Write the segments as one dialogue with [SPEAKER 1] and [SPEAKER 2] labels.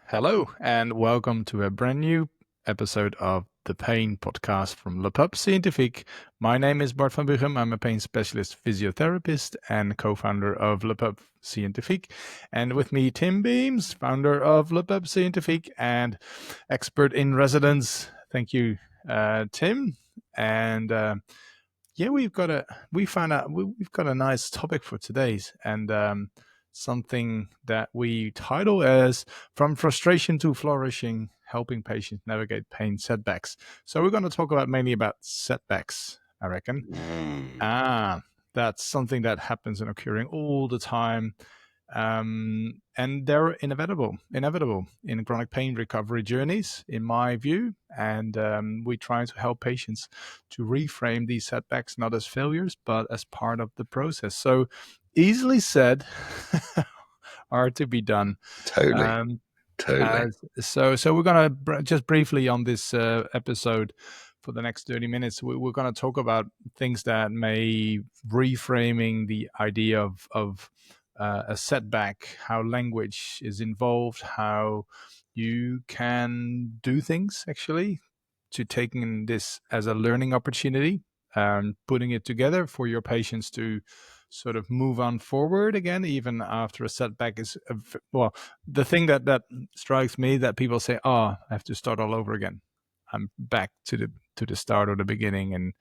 [SPEAKER 1] Hello, and welcome to a brand new episode of the Pain Podcast from Scientifique. My name is Bart van Buchem. I'm a pain specialist physiotherapist and co-founder of Scientifique. And with me, Tim Beams, founder of Scientifique and expert in residence. Thank you, Tim. And we've got a nice topic for today's, and something that we title as "From Frustration to Flourishing: Helping Patients Navigate Pain Setbacks." So we're going to talk mainly about setbacks, I reckon. That's something that happens and occurring all the time. And they're inevitable in chronic pain recovery journeys, in my view. And we try to help patients to reframe these setbacks not as failures, but as part of the process. So easily said, hard to be done.
[SPEAKER 2] Totally.
[SPEAKER 1] So we're going to just briefly on this episode for the next 30 minutes, we're going to talk about things that may reframing the idea of a setback, how language is involved, how you can do things actually to taking this as a learning opportunity and putting it together for your patients to sort of move on forward again, even after a setback is, the thing that strikes me that people say, I have to start all over again. I'm back to the start or the beginning. And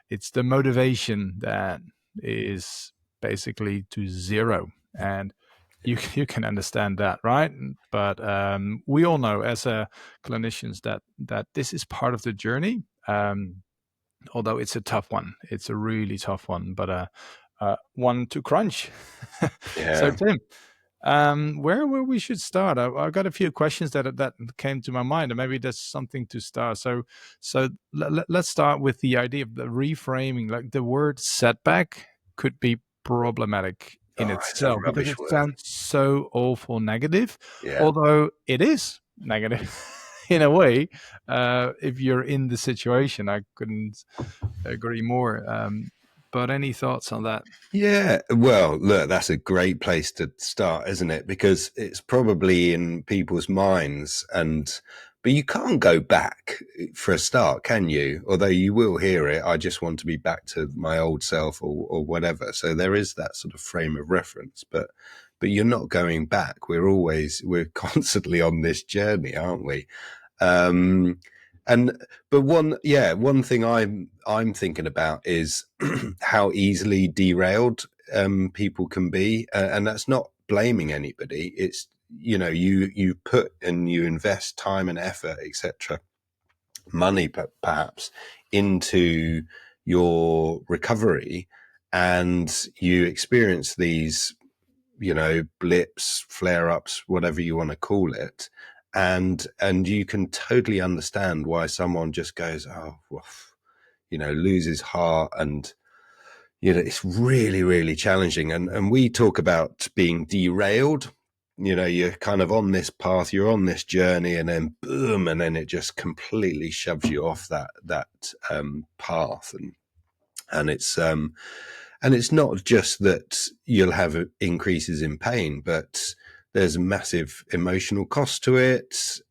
[SPEAKER 1] it's the motivation that is basically to zero. And you can understand that, right? But we all know as clinicians that this is part of the journey. Although it's a tough one, it's a really tough one, but one to crunch.
[SPEAKER 2] Yeah.
[SPEAKER 1] So Tim, where we should start? I've got a few questions that came to my mind, and maybe that's something to start. So let's start with the idea of the reframing. Like the word setback could be problematic in itself because it sounds so awful negative, although it is negative in a way. If you're in the situation, I couldn't agree more. But any thoughts on that?
[SPEAKER 2] Yeah, well, look, that's a great place to start, isn't it? Because it's probably in people's minds, but you can't go back for a start, can you? Although you will hear it, I just want to be back to my old self or whatever. So there is that sort of frame of reference, but you're not going back. We're constantly on this journey, aren't we? But one thing I'm thinking about is how easily derailed people can be, and that's not blaming anybody. It's you put and you invest time and effort, etc., money perhaps into your recovery, and you experience these blips, flare-ups, whatever you want to call it. And you can totally understand why someone just goes, loses heart. And, it's really, really challenging. And we talk about being derailed. You're kind of on this path, you're on this journey, and then boom, and then it just completely shoves you off that path. And it's not just that you'll have increases in pain, but there's a massive emotional cost to it.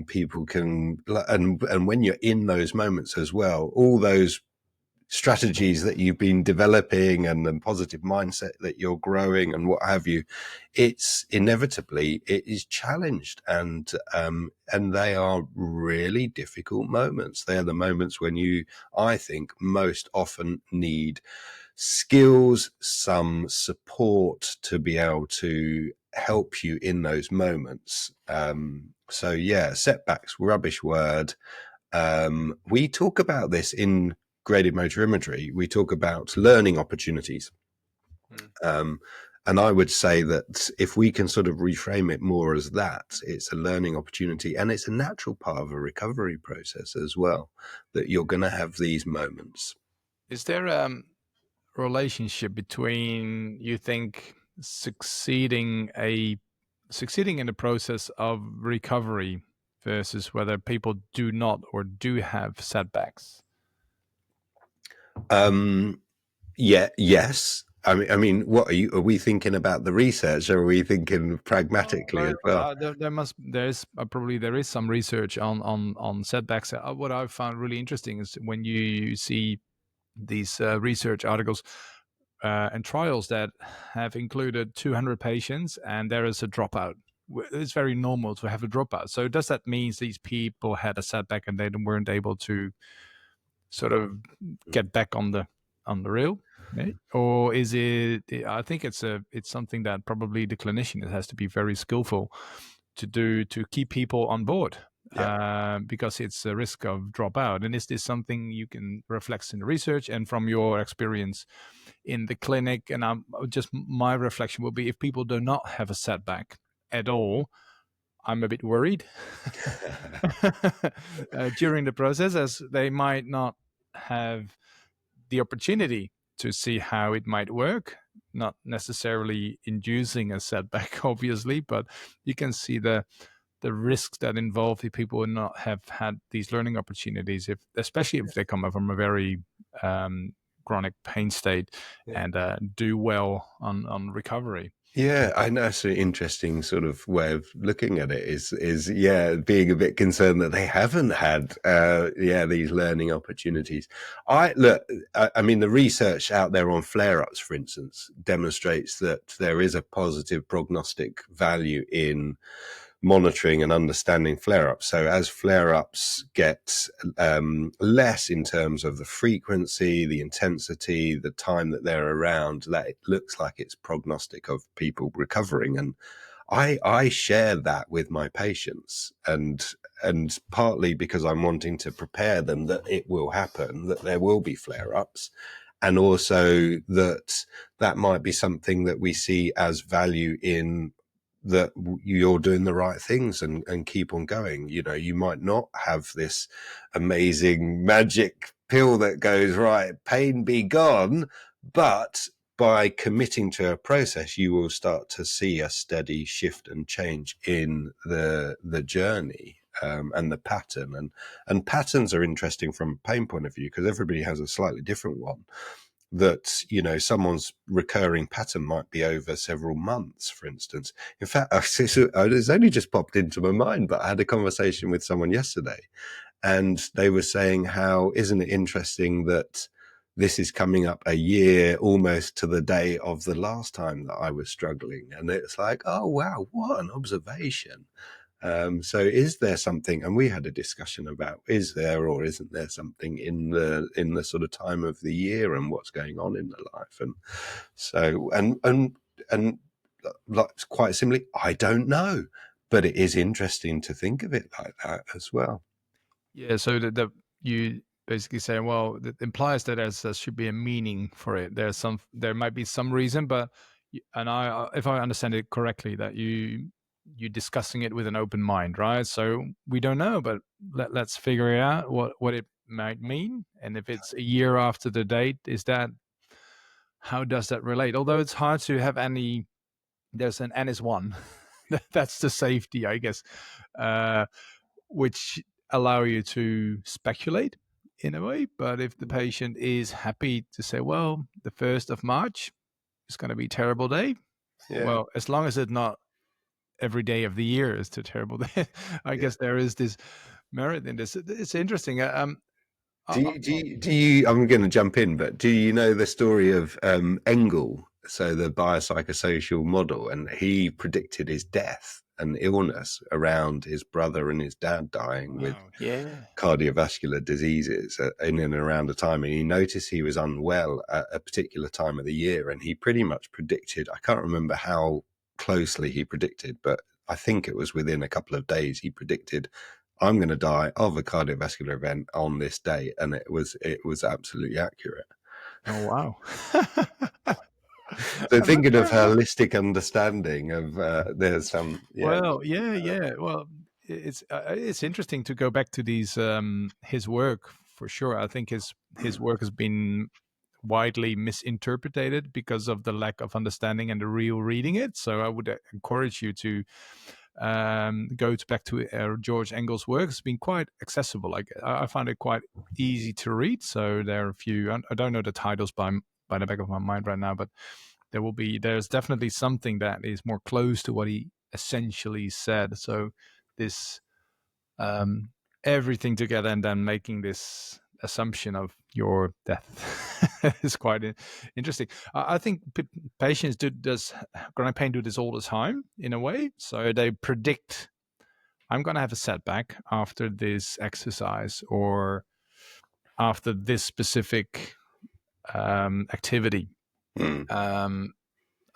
[SPEAKER 2] People can, and when you're in those moments as well, all those strategies that you've been developing and the positive mindset that you're growing and what have you, it's inevitably, it is challenged. And they are really difficult moments. They are the moments when you, I think, most often need skills, some support to be able to help you in those moments. So yeah, setbacks, rubbish word. We talk about this in graded motor imagery. We talk about learning opportunities. And I would say that if we can sort of reframe it more as that, it's a learning opportunity, and it's a natural part of a recovery process as well, that you're going to have these moments.
[SPEAKER 1] Is there a relationship between, you think, succeeding in the process of recovery versus whether people do not or do have setbacks?
[SPEAKER 2] Yes. I mean, what are we thinking about the research, or are we thinking pragmatically as well?
[SPEAKER 1] There is some research on setbacks. What I've found really interesting is when you see these research articles and trials that have included 200 patients, and there is a dropout. It's very normal to have a dropout. So does that mean these people had a setback and they weren't able to sort of get back on the rail? Or is it? I think it's something that probably the clinician has to be very skillful to do to keep people on board, because it's a risk of dropout. And is this something you can reflect in the research and from your experience in the clinic? And just my reflection will be, if people do not have a setback at all, I'm a bit worried during the process, as they might not have the opportunity to see how it might work, not necessarily inducing a setback, obviously, but you can see the risks that involve if people not have had these learning opportunities, especially if they come from a very chronic pain state and do well on recovery.
[SPEAKER 2] Yeah, I know. It's an interesting sort of way of looking at it. Is being a bit concerned that they haven't had these learning opportunities. I mean, the research out there on flare-ups, for instance, demonstrates that there is a positive prognostic value in monitoring and understanding flare-ups. So as flare-ups get less in terms of the frequency, the intensity, the time that they're around, that it looks like it's prognostic of people recovering. And I share that with my patients, and partly because I'm wanting to prepare them that it will happen, that there will be flare-ups, and also that might be something that we see as value in, that you're doing the right things and keep on going. You know, you might not have this amazing magic pill that goes, right, pain be gone, but by committing to a process, you will start to see a steady shift and change in the journey. And the pattern, and patterns are interesting from a pain point of view, because everybody has a slightly different one. That, you know, someone's recurring pattern might be over several months, for instance. In fact, it's only just popped into my mind, but I had a conversation with someone yesterday, and they were saying, how isn't it interesting that this is coming up a year almost to the day of the last time that I was struggling? And it's like, oh wow, what an observation. So is there something, and we had a discussion about, is there or isn't there something in the sort of time of the year and what's going on in the life? And so, and like, quite simply, I don't know, but it is interesting to think of it like that as well.
[SPEAKER 1] Yeah, so that you basically say, well, that implies that there should be a meaning for it. There might be some reason, but and if I understand it correctly, that you're discussing it with an open mind, right? So we don't know, but let's figure out what it might mean, and if it's a year after the date, how does that relate? Although it's hard to have any. There's an N is one. That's the safety, I guess, which allow you to speculate in a way. But if the patient is happy to say, well, the 1st of March is going to be a terrible day.
[SPEAKER 2] Yeah.
[SPEAKER 1] Well, as long as it's not every day of the year is a terrible day, I guess there is this merit in this. It's interesting.
[SPEAKER 2] Do you, I'm going to jump in, but do you know the story of Engel? So the biopsychosocial model, and he predicted his death and illness around his brother and his dad dying with cardiovascular diseases in and around the time. And he noticed he was unwell at a particular time of the year, and he pretty much predicted, I can't remember how closely he predicted, but I think it was within a couple of days, he predicted, I'm going to die of a cardiovascular event on this day. And it was absolutely accurate.
[SPEAKER 1] Oh, wow.
[SPEAKER 2] So thinking of holistic understanding of there's some.
[SPEAKER 1] Well, yeah. Well, it's interesting to go back to these his work for sure. I think his work has been widely misinterpreted because of the lack of understanding and the real reading it. So I would encourage you to go back to George Engel's work. It's been quite accessible. I find it quite easy to read. So there are a few. I don't know the titles by by the back of my mind right now, but there's definitely something that is more close to what he essentially said. So this um, everything together and then making this assumption of your death is quite interesting. I think patients does chronic pain do this all the time in a way. So they predict I'm going to have a setback after this exercise or after this specific activity.
[SPEAKER 2] Mm.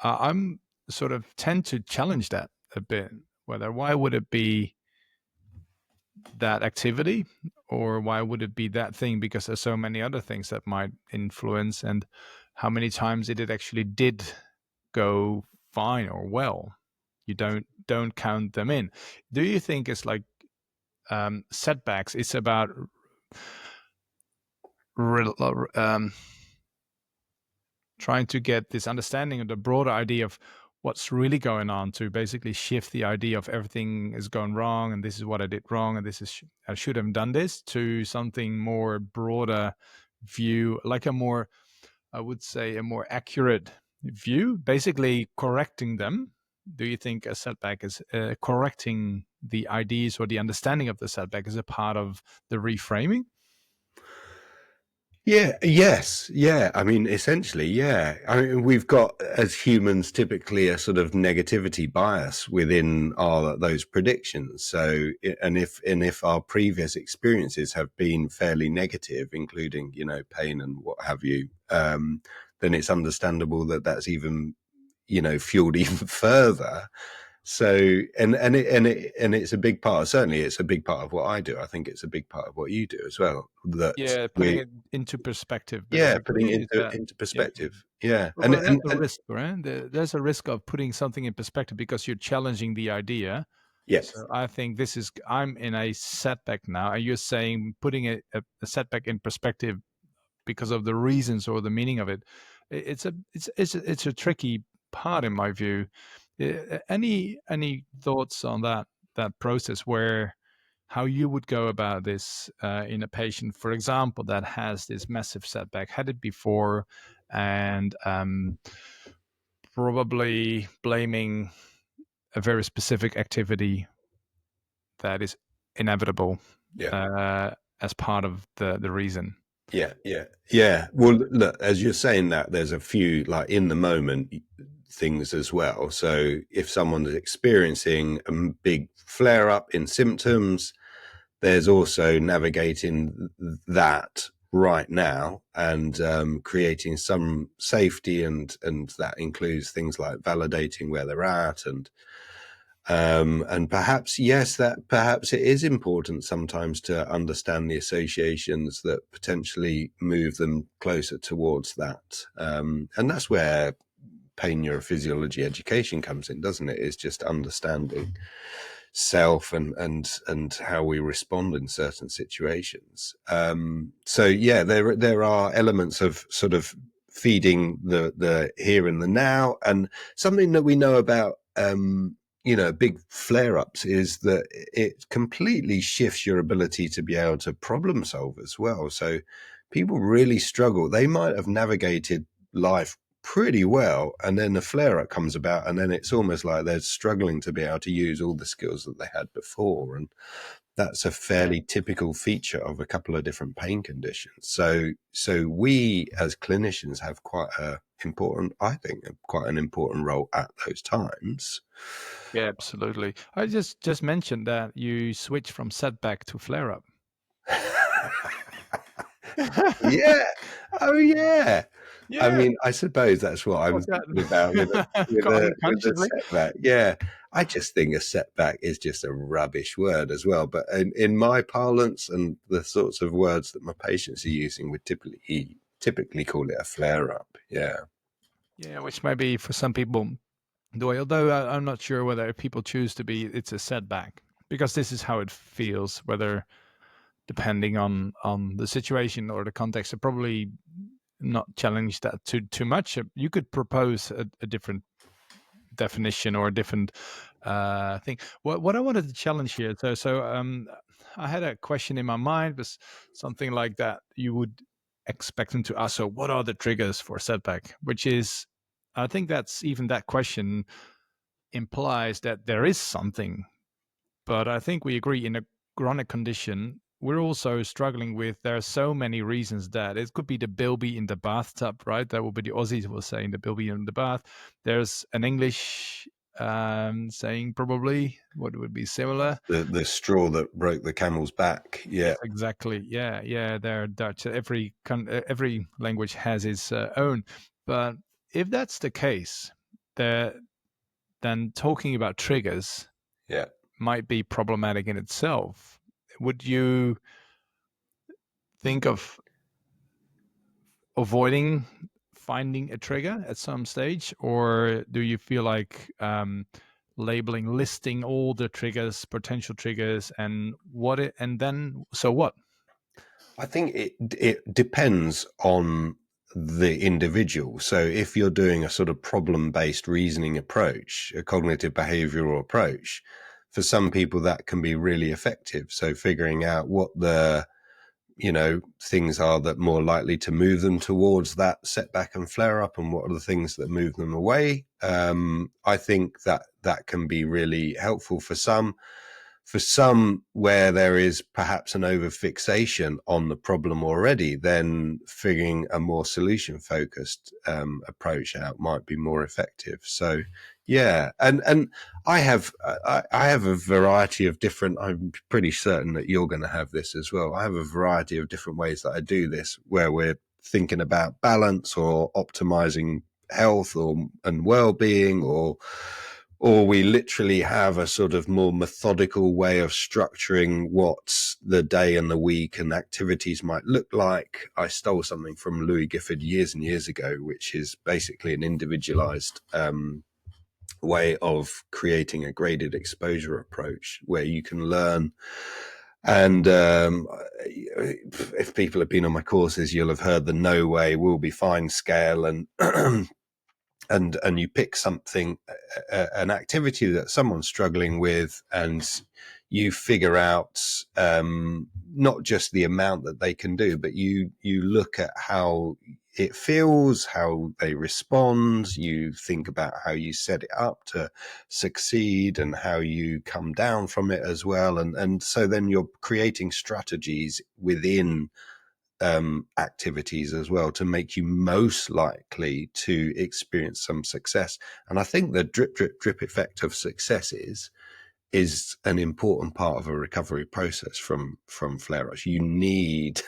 [SPEAKER 1] I'm sort of tend to challenge that a bit. Why would it be that activity, or why would it be that thing? Because there's so many other things that might influence, and how many times it actually did go fine or well. You don't count them in. Do you think it's like setbacks? It's about trying to get this understanding of the broader idea of what's really going on, to basically shift the idea of everything is going wrong and this is what I did wrong and this is I should have done this, to something more broader view, like a more, I would say, a more accurate view, basically correcting them. Do you think a setback is correcting the ideas or the understanding of the setback is a part of the reframing?
[SPEAKER 2] Yeah, yes, yeah. I mean, essentially, yeah. I mean, we've got, as humans, typically a sort of negativity bias within those predictions. So, and if our previous experiences have been fairly negative, including, pain and what have you, then it's understandable that that's even, fueled even further. So, and it's a big part. Certainly, it's a big part of what I do. I think it's a big part of what you do as well. That
[SPEAKER 1] Yeah, putting
[SPEAKER 2] we,
[SPEAKER 1] it into perspective,
[SPEAKER 2] yeah, putting
[SPEAKER 1] basically.
[SPEAKER 2] it
[SPEAKER 1] Is
[SPEAKER 2] into
[SPEAKER 1] that,
[SPEAKER 2] into
[SPEAKER 1] yeah.
[SPEAKER 2] perspective. Yeah, and
[SPEAKER 1] Well, that's
[SPEAKER 2] and
[SPEAKER 1] a
[SPEAKER 2] and
[SPEAKER 1] risk, right? There's a risk of putting something in perspective because you're challenging the idea.
[SPEAKER 2] yes,
[SPEAKER 1] So I think I'm in a setback now, and you're saying putting a setback in perspective because of the reasons or the meaning of it. It's a tricky part in my view. Any thoughts on that process, where how you would go about this in a patient, for example, that has this massive setback, had it before, and probably blaming a very specific activity that is inevitable
[SPEAKER 2] yeah,
[SPEAKER 1] as part of the reason.
[SPEAKER 2] yeah. Well, look, as you're saying that, there's a few like in the moment things as well. So if someone is experiencing a big flare up in symptoms, there's also navigating that right now and creating some safety, and that includes things like validating where they're at, and perhaps, yes, that perhaps it is important sometimes to understand the associations that potentially move them closer towards that, and that's where pain neurophysiology education comes in, doesn't it? It's just understanding self and how we respond in certain situations. So yeah, there are elements of sort of feeding the here and the now, and something that we know about big flare-ups is that it completely shifts your ability to be able to problem solve as well. So people really struggle. They might have navigated life pretty well, and then the flare up comes about, and then it's almost like they're struggling to be able to use all the skills that they had before, and that's a fairly typical feature of a couple of different pain conditions. So we as clinicians have quite an important role at those times.
[SPEAKER 1] Yeah, absolutely. I just mentioned that you switch from setback to flare up.
[SPEAKER 2] Yeah. Oh, yeah. I
[SPEAKER 1] Yeah,
[SPEAKER 2] mean, I suppose that's what I'm
[SPEAKER 1] was
[SPEAKER 2] thinking about with a
[SPEAKER 1] that
[SPEAKER 2] with a with a
[SPEAKER 1] unconsciously?
[SPEAKER 2] setback. Yeah. I just think a setback is just a rubbish word as well. But in my parlance and the sorts of words that my patients are using, we typically call it a flare up. Yeah.
[SPEAKER 1] Yeah, which maybe for some people the way. Although I'm not sure whether people choose to be, it's a setback because this is how it feels. Whether depending on the situation or the context, I probably not challenge that too much. You could propose a different definition or a different thing. What I wanted to challenge here. I had a question in my mind, was something like that. You would. expect them to ask, so what are the triggers for setback? Which is, I think that's even that question implies that there is something. But I think we agree in a chronic condition, we're also struggling with, there are so many reasons that it could be the bilby in the bathtub, right? That would be the Aussies will saying the bilby in the bath. There's an English saying probably what would be similar.
[SPEAKER 2] The straw that broke the camel's back. Yeah.
[SPEAKER 1] Yes, exactly. Yeah. They're Dutch. Every language has its own. But if that's the case, then talking about triggers
[SPEAKER 2] Yeah.
[SPEAKER 1] might be problematic in itself. Would you think of avoiding finding a trigger at some stage, or do you feel like labeling, listing all the triggers, potential triggers, and then so what?
[SPEAKER 2] I think it depends on the individual. So if you're doing a sort of problem-based reasoning approach, a cognitive behavioral approach, for some people that can be really effective. So figuring out what the things are that more likely to move them towards that setback and flare up, and what are the things that move them away. I think that can be really helpful for some. For some, where there is perhaps an overfixation on the problem already, then figuring a more solution focused approach out might be more effective. So, yeah, and I have a variety of different. I'm pretty certain that you're going to have this as well. I have a variety of different ways that I do this, where we're thinking about balance or optimizing health and well-being, or we literally have a sort of more methodical way of structuring what the day and the week and activities might look like. I stole something from Louis Gifford years and years ago, which is basically an individualized way of creating a graded exposure approach where you can learn. And if people have been on my courses, you'll have heard the no way, we'll be fine scale. And and you pick something, an activity that someone's struggling with, and you figure out not just the amount that they can do, but you look at how it feels, how they respond. You think about how you set it up to succeed and how you come down from it as well. And so then you're creating strategies within activities as well to make you most likely to experience some success. And I think the drip, drip, drip effect of success is an important part of a recovery process from flare-ups. You need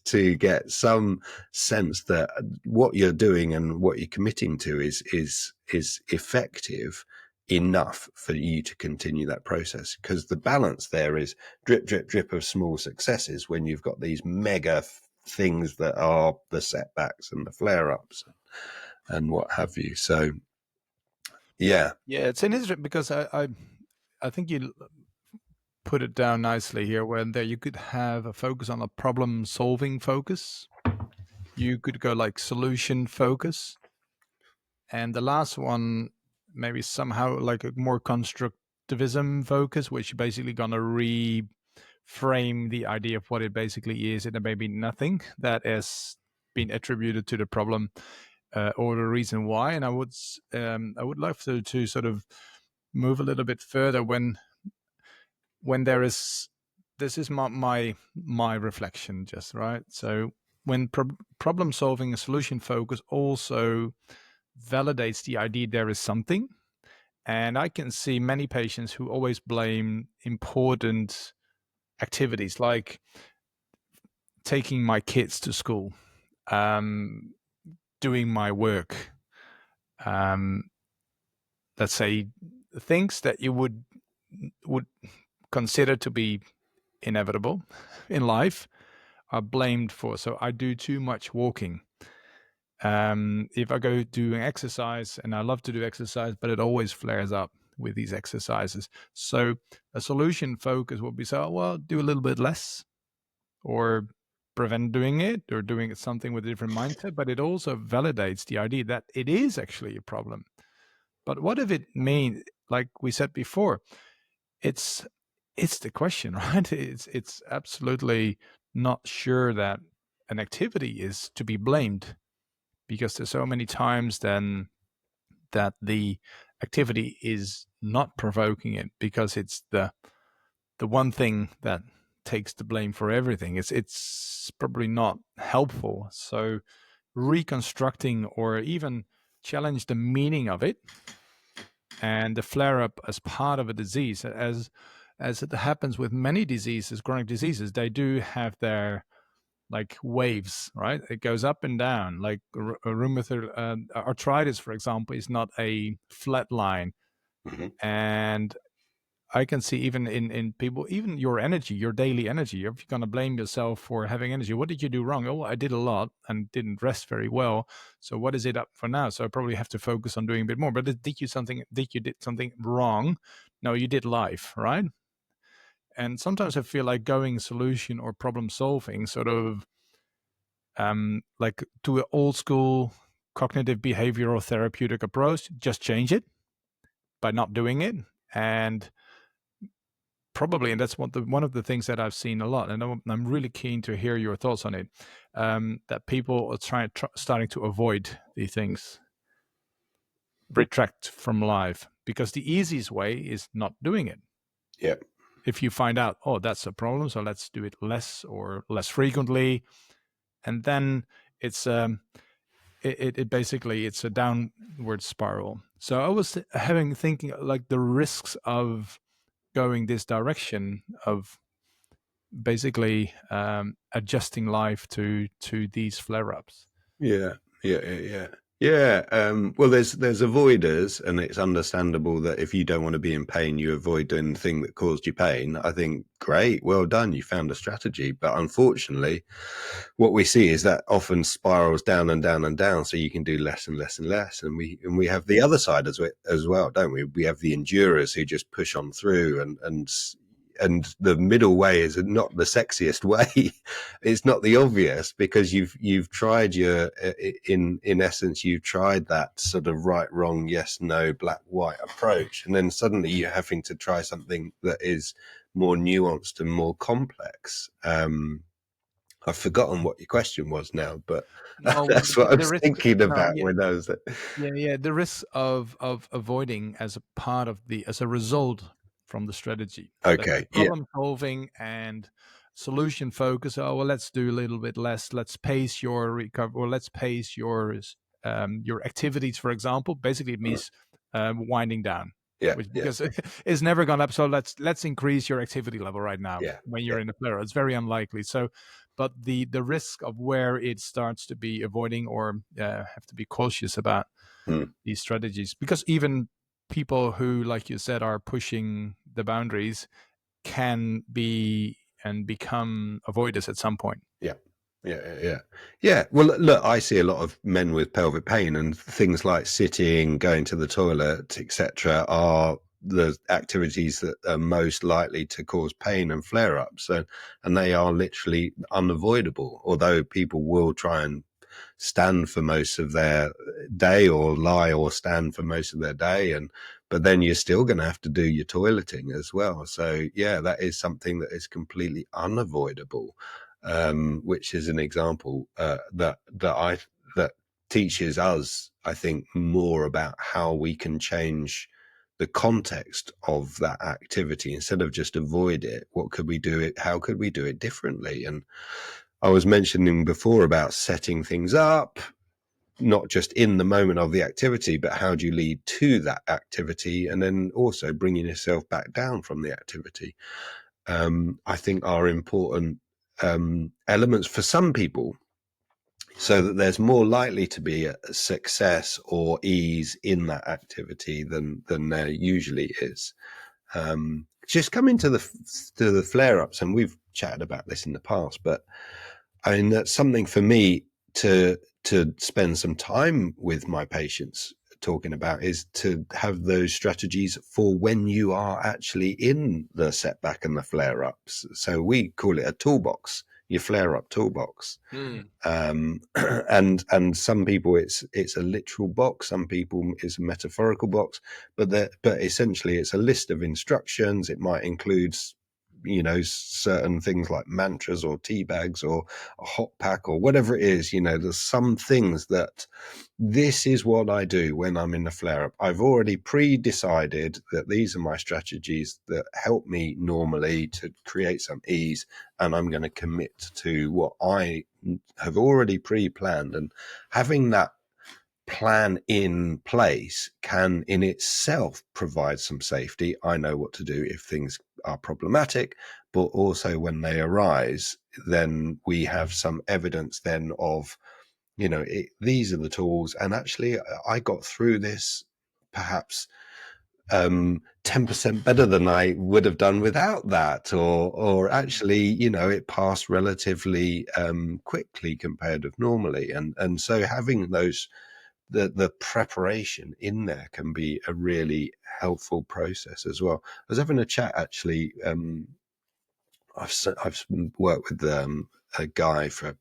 [SPEAKER 2] to get some sense that what you're doing and what you're committing to is effective enough for you to continue that process, because the balance there is drip, drip, drip of small successes when you've got these mega things that are the setbacks and the flare-ups and what have you. So yeah,
[SPEAKER 1] It's an interesting, because I think you put it down nicely here, where there you could have a focus on a problem solving focus, you could go like solution focus, and the last one maybe somehow like a more constructivism focus, which basically gonna reframe the idea of what it basically is, and it may be nothing that has been attributed to the problem or the reason why. And I would love to sort of move a little bit further when there is, this is my reflection, just right. So when problem solving and solution focus also validates the idea there is something. And I can see many patients who always blame important activities like taking my kids to school, doing my work, let's say things that you would consider to be inevitable in life are blamed for. So I do too much walking. If I go doing exercise, and I love to do exercise, but it always flares up with these exercises. So a solution focus would be, so, well, do a little bit less, or prevent doing it, or doing something with a different mindset. But it also validates the idea that it is actually a problem. But what if it means, like we said before, it's the question, right? It's absolutely not sure that an activity is to be blamed, because there's so many times then that the activity is not provoking it, because it's the one thing that takes the blame for everything. It's probably not helpful. So reconstructing or even challenge the meaning of it and the flare up as part of a disease, as it happens with many diseases, chronic diseases, they do have their like waves, right? It goes up and down. Like rheumatoid arthritis, for example, is not a flat line.
[SPEAKER 2] Mm-hmm.
[SPEAKER 1] And I can see even in people, even your energy, your daily energy, if you're going to blame yourself for having energy, what did you do wrong? Oh, I did a lot and didn't rest very well. So what is it up for now? So I probably have to focus on doing a bit more. But did you did something wrong? No, you did life, right? And sometimes I feel like going solution or problem solving sort of like to an old school cognitive behavioral therapeutic approach, just change it by not doing it. And probably, and that's one of the things that I've seen a lot, and I'm really keen to hear your thoughts on it. That people are starting to avoid these things, retract from life, because the easiest way is not doing it.
[SPEAKER 2] Yeah.
[SPEAKER 1] If you find out, oh, that's a problem, so let's do it less or less frequently, and then it's it basically it's a downward spiral. So I was thinking like the risks of going this direction of basically adjusting life to these flare-ups.
[SPEAKER 2] Yeah, yeah. Well, there's avoiders, and it's understandable that if you don't want to be in pain, you avoid doing the thing that caused you pain. I think great, well done, you found a strategy. But unfortunately, what we see is that often spirals down and down and down. So you can do less and less and less, and we have the other side as well, don't we? We have the endurers who just push on through, and the middle way is not the sexiest way. It's not the obvious, because you've tried in essence, you've tried that sort of right, wrong, yes, no, black, white approach. And then suddenly you're having to try something that is more nuanced and more complex. I've forgotten what your question was now, but
[SPEAKER 1] Well,
[SPEAKER 2] that's what I
[SPEAKER 1] the
[SPEAKER 2] was
[SPEAKER 1] risk,
[SPEAKER 2] thinking
[SPEAKER 1] no,
[SPEAKER 2] about
[SPEAKER 1] yeah,
[SPEAKER 2] when I was
[SPEAKER 1] the risk of avoiding as a part of as a result from the strategy, like the
[SPEAKER 2] okay. Yeah.
[SPEAKER 1] problem solving and solution focus. Oh well, let's do a little bit less. Let's pace your recovery, or let's pace your activities. For example, basically it means winding down,
[SPEAKER 2] Yeah.
[SPEAKER 1] which
[SPEAKER 2] Yeah.
[SPEAKER 1] because it's never gone up. So let's increase your activity level right now
[SPEAKER 2] Yeah.
[SPEAKER 1] when
[SPEAKER 2] Yeah.
[SPEAKER 1] you're in the flare. It's very unlikely. So but the risk of where it starts to be avoiding or have to be cautious about
[SPEAKER 2] Hmm.
[SPEAKER 1] these strategies, because even people who, like you said, are pushing the boundaries can be and become avoiders at some point.
[SPEAKER 2] Yeah. Yeah. Well, look, I see a lot of men with pelvic pain, and things like sitting, going to the toilet, etc., are the activities that are most likely to cause pain and flare-ups. And they are literally unavoidable, although people will try and stand for most of their day, or lie or stand for most of their day, but then you're still going to have to do your toileting as well. So yeah, that is something that is completely unavoidable, which is an example that teaches us, I think, more about how we can change the context of that activity. Instead of just avoid it, what could we do it? How could we do it differently? And I was mentioning before about setting things up, not just in the moment of the activity, but how do you lead to that activity, and then also bringing yourself back down from the activity. I think are important elements for some people, so that there's more likely to be a success or ease in that activity than there usually is. Just coming to the flare-ups, and we've chatted about this in the past, but I mean, that's something for me to spend some time with my patients talking about, is to have those strategies for when you are actually in the setback and the flare ups. So we call it a toolbox, your flare up toolbox. And some people it's a literal box, some people it's a metaphorical box, but essentially it's a list of instructions. It might include certain things like mantras or tea bags or a hot pack or whatever it is. There's some things that this is what I do when I'm in a flare up. I've already pre-decided that these are my strategies that help me normally to create some ease, and I'm going to commit to what I have already pre-planned. And having that plan in place can in itself provide some safety. I know what to do if things are problematic, but also when they arise, then we have some evidence then of, these are the tools. And actually, I got through this perhaps 10% better than I would have done without that, or actually, it passed relatively quickly compared with normally. And so having those, the preparation in there can be a really helpful process as well. I was having a chat actually. I've worked with a guy for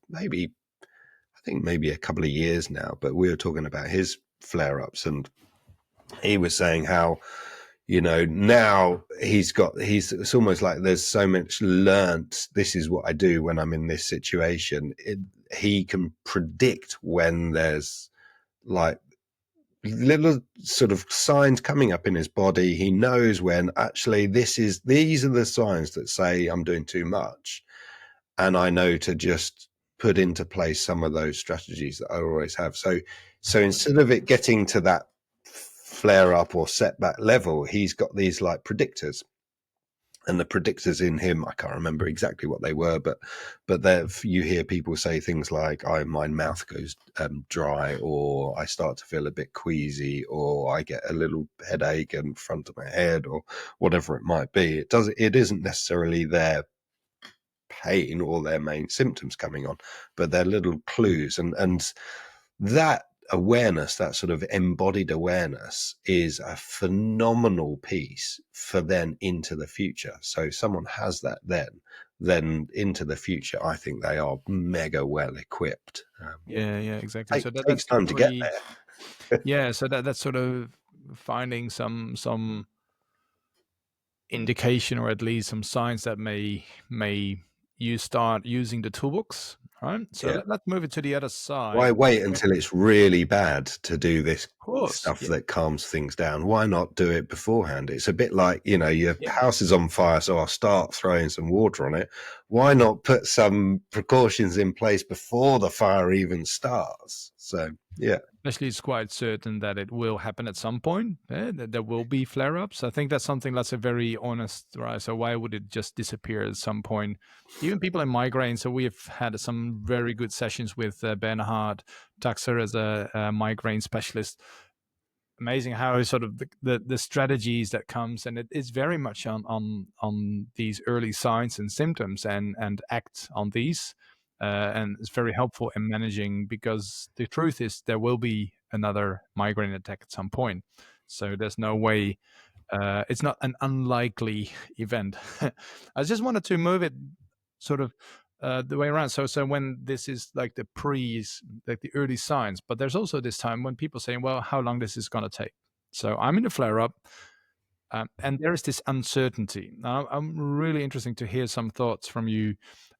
[SPEAKER 2] maybe a couple of years now, but we were talking about his flare-ups, and he was saying how, now it's almost like there's so much learnt. This is what I do when I'm in this situation. He can predict when there's like little sort of signs coming up in his body. He knows when actually these are the signs that say I'm doing too much. And I know to just put into place some of those strategies that I always have. So instead of it getting to that flare up or setback level, he's got these like predictors. And the predictors in him, I can't remember exactly what they were, but you hear people say things like, my mouth goes dry, or I start to feel a bit queasy, or I get a little headache in front of my head, or whatever it might be. It isn't necessarily their pain or their main symptoms coming on, but they're little clues. And that awareness, that sort of embodied awareness, is a phenomenal piece for then into the future. So if someone has that then into the future, I think they are mega well equipped.
[SPEAKER 1] Yeah, exactly. So
[SPEAKER 2] Takes
[SPEAKER 1] that's the
[SPEAKER 2] time to get
[SPEAKER 1] pre.
[SPEAKER 2] there.
[SPEAKER 1] Yeah, so that's sort of finding some indication, or at least some signs that may you start using the toolbox. Right. So
[SPEAKER 2] Yeah.
[SPEAKER 1] let's move it to the other side.
[SPEAKER 2] Why wait until it's really bad to do this
[SPEAKER 1] Of course.
[SPEAKER 2] stuff that calms things down? Why not do it beforehand? It's a bit like, your
[SPEAKER 1] Yeah.
[SPEAKER 2] house is on fire, so I'll start throwing some water on it. Why not put some precautions in place before the fire even starts? So, yeah.
[SPEAKER 1] Especially, it's quite certain that it will happen at some point. That there will be flare-ups. I think that's something that's a very honest, right? So why would it just disappear at some point? Even people in migraine. So we've had some very good sessions with Bernhard Taxer as a migraine specialist. Amazing how sort of the strategies that comes, and it is very much on these early signs and symptoms, and act on these. And it's very helpful in managing, because the truth is there will be another migraine attack at some point. So there's no way, it's not an unlikely event. I just wanted to move it sort of the way around. So when this is like the pre's, like the early signs, but there's also this time when people saying, well, how long this is going to take? So I'm in a flare up. And there is this uncertainty. Now, I'm really interested to hear some thoughts from you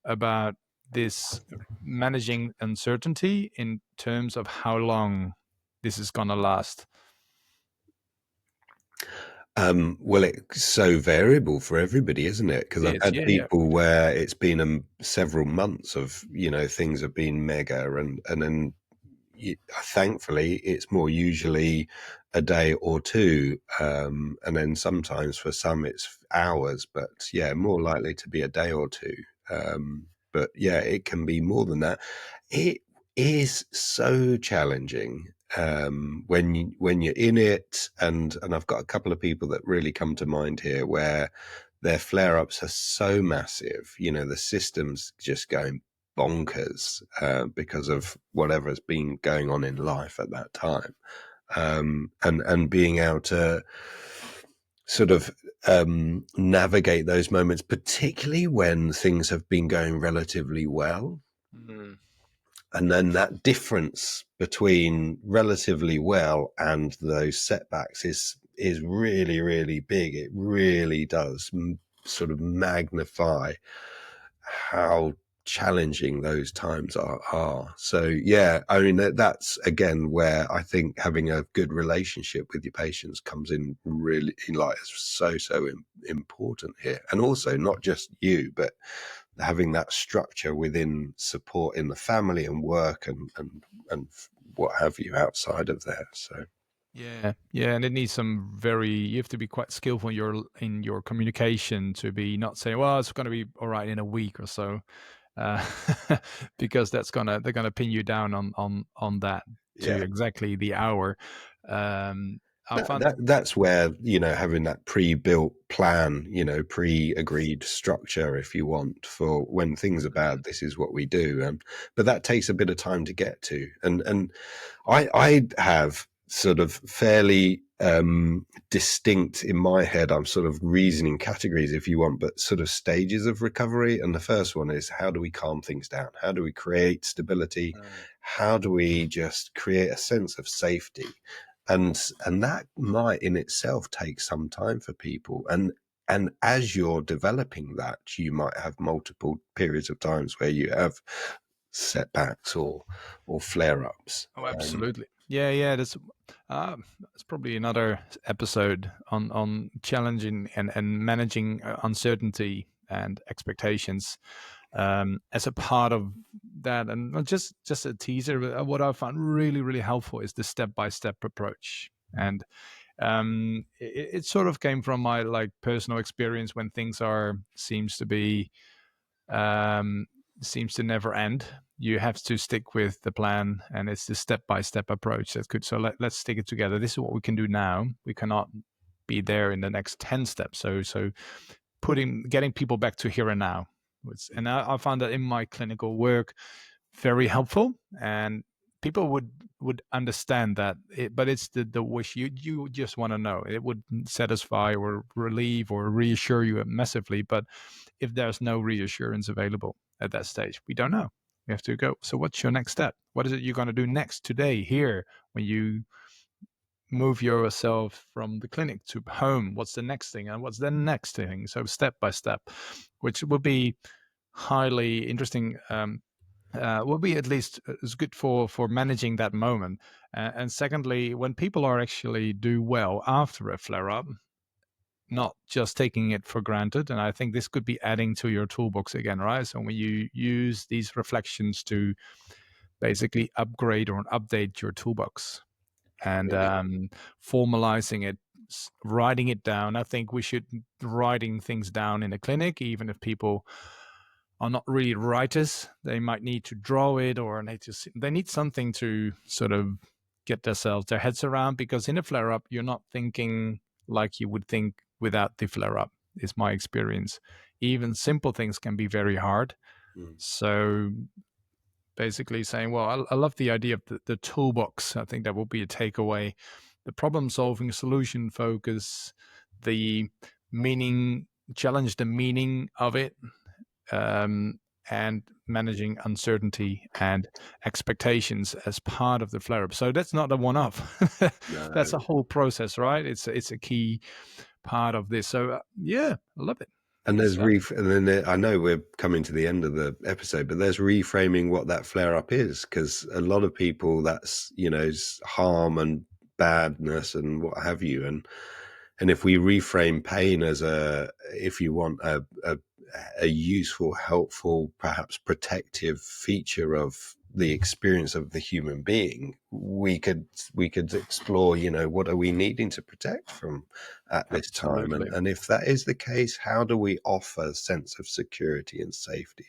[SPEAKER 1] about this managing uncertainty in terms of how long this is going to last.
[SPEAKER 2] Well, it's so variable for everybody, isn't it? Because I've had people where it's been several months of, things have been mega, and then thankfully it's more usually a day or two, and then sometimes for some it's hours, but more likely to be a day or two. But it can be more than that. It is so challenging when you're in it, and I've got a couple of people that really come to mind here where their flare-ups are so massive, the system's just going bonkers because of whatever's been going on in life at that time, and being able to sort of navigate those moments, particularly when things have been going relatively well. Mm. And then that difference between relatively well and those setbacks is really, really big. It really does sort of magnify how challenging those times are. So yeah, I mean, that's again where I think having a good relationship with your patients comes in really, like, so important here. And also not just you, but having that structure within support in the family and work and what have you outside of there. So
[SPEAKER 1] Yeah, yeah, and it needs some you have to be quite skillful in your communication to be not saying, "Well, it's going to be all right in a week or so," uh, because they're gonna pin you down on that to
[SPEAKER 2] yeah.
[SPEAKER 1] exactly the hour. I found that.
[SPEAKER 2] That's where, having that pre-built plan, pre-agreed structure, if you want, for when things are bad, this is what we do. But that takes a bit of time to get to. And I have sort of fairly distinct in my head, I'm sort of reasoning categories, if you want, but sort of stages of recovery. And the first one is, how do we calm things down? How do we create stability? How do we just create a sense of safety? And that might in itself take some time for people. And as you're developing that, you might have multiple periods of times where you have setbacks or flare-ups.
[SPEAKER 1] Oh, absolutely. Yeah, yeah. That's probably another episode on challenging and managing uncertainty and expectations as a part of that. And just a teaser. What I found really helpful is the step-by-step approach. And it sort of came from my like personal experience when things seems to never end. You have to stick with the plan, and it's the step-by-step approach that's good. So let's stick it together. This is what we can do now. We cannot be there in the next 10 steps. So getting people back to here and now. And I found that in my clinical work very helpful, and people would understand that. But it's the wish you just want to know. It would satisfy or relieve or reassure you massively. But if there's no reassurance available at that stage, we don't know. We have to go. So what's your next step? What is it you're going to do next today here when you move yourself from the clinic to home? What's the next thing and what's the next thing? So step by step, which will be highly interesting. Will be at least as good for managing that moment. And secondly, when people are actually do well after a flare up, not just taking it for granted. And I think this could be adding to your toolbox again, right? So when you use these reflections to basically upgrade or update your toolbox and formalizing it, writing it down. I think we should writing things down in a clinic, even if people are not really writers. They might need to draw it, or they need something to sort of get their heads around, because in a flare up, you're not thinking like you would think without the flare up, is my experience. Even simple things can be very hard. So basically saying, well, I love the idea of the toolbox. I think that will be a takeaway. The problem solving, solution focus, the meaning, challenge the meaning of it, and managing uncertainty and expectations as part of the flare up. So that's not a one off. That's a whole process, right? It's a key part of this. So yeah, I love it.
[SPEAKER 2] And and then I know we're coming to the end of the episode, but there's reframing what that flare up is, because a lot of people, that's harm and badness and what have you, and if we reframe pain as if you want a useful, helpful, perhaps protective feature of the experience of the human being, we could explore, what are we needing to protect from at this time? And if that is the case, how do we offer a sense of security and safety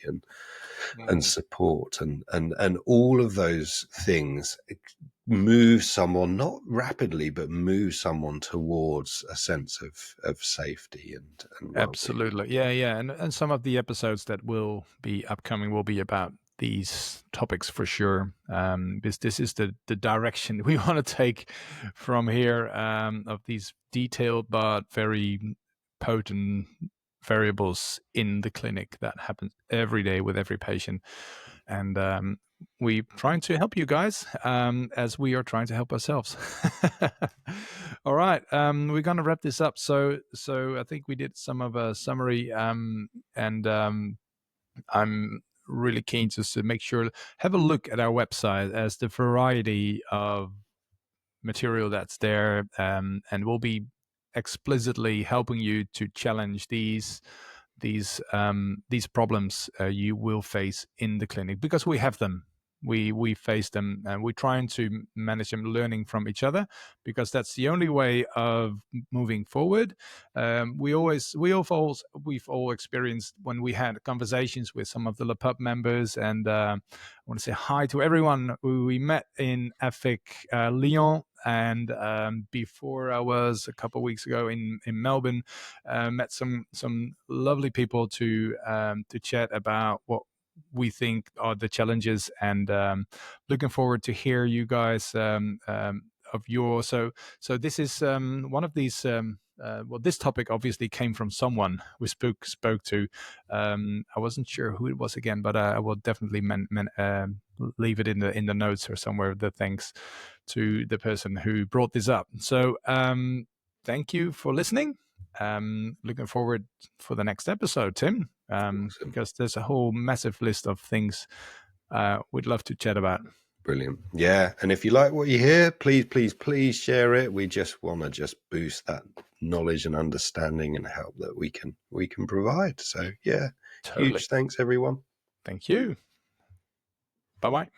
[SPEAKER 2] and support and all of those things move someone, not rapidly, but move someone towards a sense of safety and well-being.
[SPEAKER 1] Absolutely. Yeah. And some of the episodes that will be upcoming will be about these topics for sure. This is the direction we want to take from here, of these detailed but very potent variables in the clinic that happens every day with every patient. And we're trying to help you guys as we are trying to help ourselves. All right, we're gonna wrap this up. So I think we did some of a summary, and I'm really keen to make sure have a look at our website as the variety of material that's there, and we'll be explicitly helping you to challenge these problems you will face in the clinic, because we have them. We face them, and we're trying to manage them, learning from each other, because that's the only way of moving forward. We've all experienced when we had conversations with some of the LePub members, and I want to say hi to everyone who we met in AFIC Lyon, and before I was a couple of weeks ago in Melbourne, met some lovely people to chat about what we think are the challenges, and looking forward to hear you guys of your. So this is one of these. Well, this topic obviously came from someone we spoke to. I wasn't sure who it was again, but I will definitely leave it in the notes or somewhere. The thanks to the person who brought this up. So thank you for listening. Looking forward for the next episode, Tim,
[SPEAKER 2] Awesome.
[SPEAKER 1] because there's a whole massive list of things we'd love to chat about.
[SPEAKER 2] Brilliant. Yeah. And if you like what you hear, please share it. We just want to just boost that knowledge and understanding and help that we can provide. So yeah,
[SPEAKER 1] Totally.
[SPEAKER 2] Huge thanks, everyone.
[SPEAKER 1] Thank you. Bye-bye.